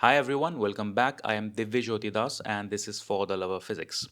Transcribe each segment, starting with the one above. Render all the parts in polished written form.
Hi everyone, welcome back. I am 𝏬🬬🏬🏬 and this is For the Love of Physics.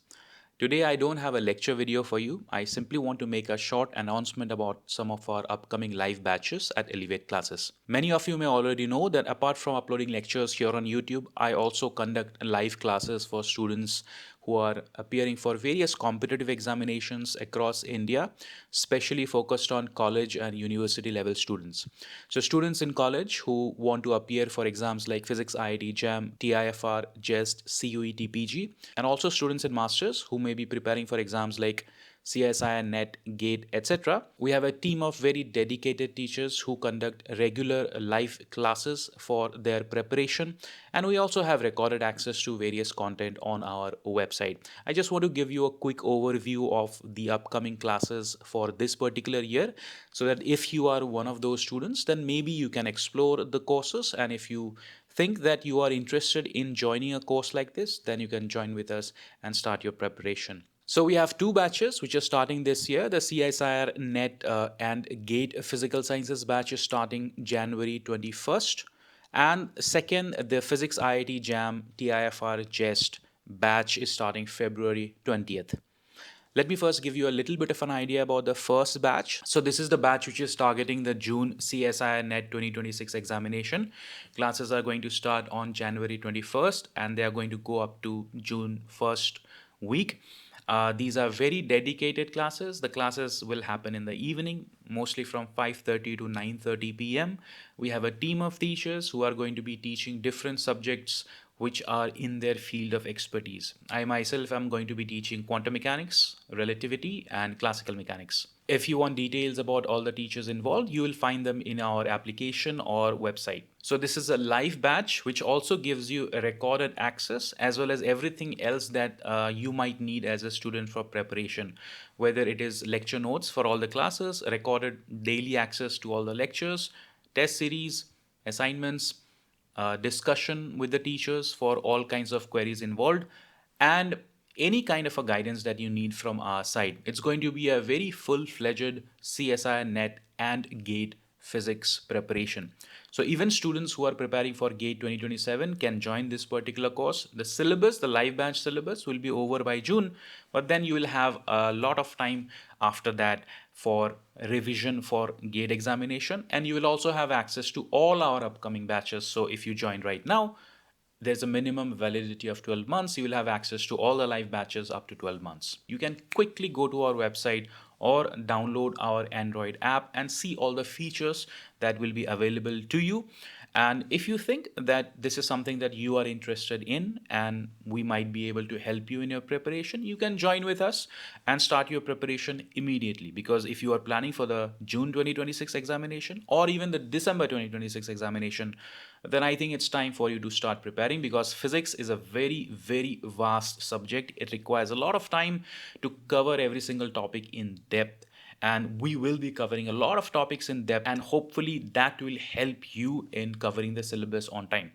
Today I don't have a lecture video for you. I simply want to make a short announcement about some of our upcoming live batches at Elevate classes. Many of you may already know that apart from uploading lectures here on YouTube, I also conduct live classes for students who are appearing for various competitive examinations across India, specially focused on college and university level students. So students in college who want to appear for exams like Physics IITJAM, TIFR, JEST, CUET and also students in masters who may be preparing for exams like CSIR-NET, GATE, etc. We have a team of very dedicated teachers who conduct regular live classes for their preparation, and we also have recorded access to various content on our website. I just want to give you a quick overview of the upcoming classes for this particular year so that if you are one of those students, then maybe you can explore the courses, and if you think that you are interested in joining a course like this, then you can join with us and start your preparation. So we have two batches which are starting this year. The CSIR-NET and GATE Physical Sciences batch is starting January 21st. And second, the Physics IITJAM TIFR JEST batch is starting February 20th. Let me first give you a little bit of an idea about the first batch. So this is the batch which is targeting the June CSIR-NET 2026 examination. Classes are going to start on January 21st and they are going to go up to June 1st week. These are very dedicated classes. The classes will happen in the evening, mostly from 5:30 to 9:30 p.m. We have a team of teachers who are going to be teaching different subjects which are in their field of expertise. I myself am going to be teaching quantum mechanics, relativity, and classical mechanics. If you want details about all the teachers involved, you will find them in our application or website. So this is a live batch which also gives you a recorded access as well as everything else that you might need as a student for preparation, whether it is lecture notes for all the classes, recorded daily access to all the lectures, test series, assignments, discussion with the teachers for all kinds of queries involved, and any kind of a guidance that you need from our side. It's going to be a very full-fledged CSIR-NET and GATE physics preparation. So even students who are preparing for GATE 2027 can join this particular course. The syllabus, the live batch syllabus, will be over by June, but then you will have a lot of time after that for revision for GATE examination, and you will also have access to all our upcoming batches. So if you join right now, there's a minimum validity of 12 months. You will have access to all the live batches up to 12 months. You can quickly go to our website or download our Android app and see all the features that will be available to you. And if you think that this is something that you are interested in and we might be able to help you in your preparation, you can join with us and start your preparation immediately. Because if you are planning for the June 2026 examination or even the December 2026 examination, then I think it's time for you to start preparing, because physics is a very, very vast subject. It requires a lot of time to cover every single topic in depth. And we will be covering a lot of topics in depth, and hopefully that will help you in covering the syllabus on time.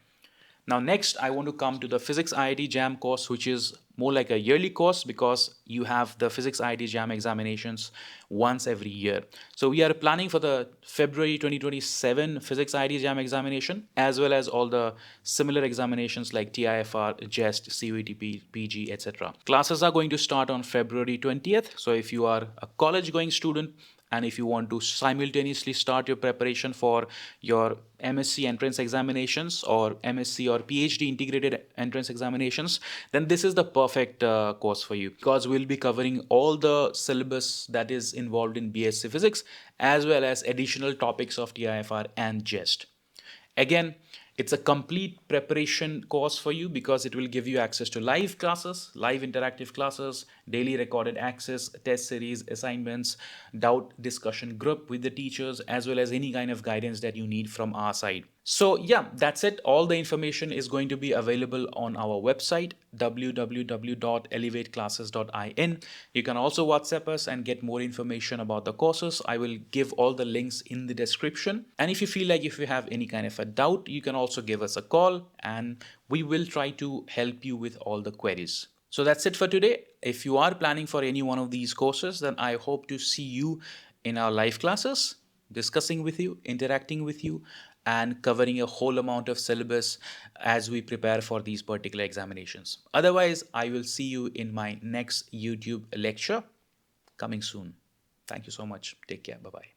Now, next, I want to come to the Physics IIT-JAM course, which is more like a yearly course because you have the Physics IIT-JAM examinations once every year. So we are planning for the February 2027 Physics IIT-JAM examination, as well as all the similar examinations like TIFR, JEST, CUET, PG, etc. Classes are going to start on February 20th. So if you are a college-going student, and if you want to simultaneously start your preparation for your MSc entrance examinations or MSc or PhD integrated entrance examinations, then this is the perfect course for you, because we'll be covering all the syllabus that is involved in BSc Physics as well as additional topics of TIFR and JEST. Again, it's a complete preparation course for you because it will give you access to live classes, live interactive classes, daily recorded access, test series, assignments, doubt discussion group with the teachers, as well as any kind of guidance that you need from our side. So yeah, that's it. All the information is going to be available on our website, www.elevateclasses.in. You can also WhatsApp us and get more information about the courses. I will give all the links in the description. And if you feel like if you have any kind of a doubt, you can also give us a call and we will try to help you with all the queries. So that's it for today. If you are planning for any one of these courses, then I hope to see you in our live classes, discussing with you, interacting with you, and covering a whole amount of syllabus as we prepare for these particular examinations. Otherwise, I will see you in my next YouTube lecture coming soon. Thank you so much. Take care. Bye-bye.